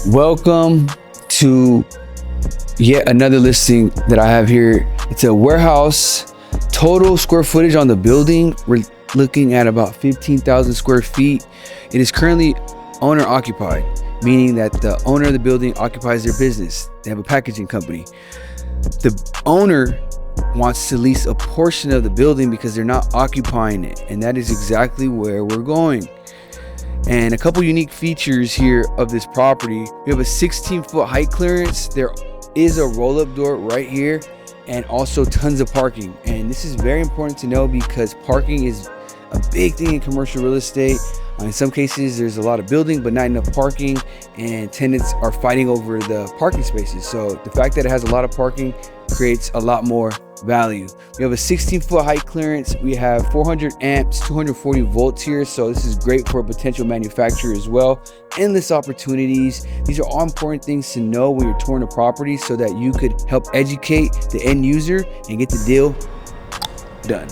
Welcome to yet another listing that I have here. It's a warehouse. Total square footage on the building, we're looking at about 15,000 square feet. It is currently owner occupied, meaning that the owner of the building occupies their business. They have a packaging company. The owner wants to lease a portion of the building because they're not occupying it, and that is exactly where we're going. And a couple unique features here of this property: we have a 16-foot height clearance. There is a roll-up door right here, and also tons of parking. And this is very important to know because parking is a big thing in commercial real estate. In some cases there's a lot of building but not enough parking, and tenants are fighting over the parking spaces. So the fact that it has a lot of parking creates a lot more value. We have a 16-foot height clearance. We have 400 amps, 240 volts here, so this is great for a potential manufacturer as well. Endless opportunities. These are all important things to know when you're touring a property so that you could help educate the end user and get the deal done.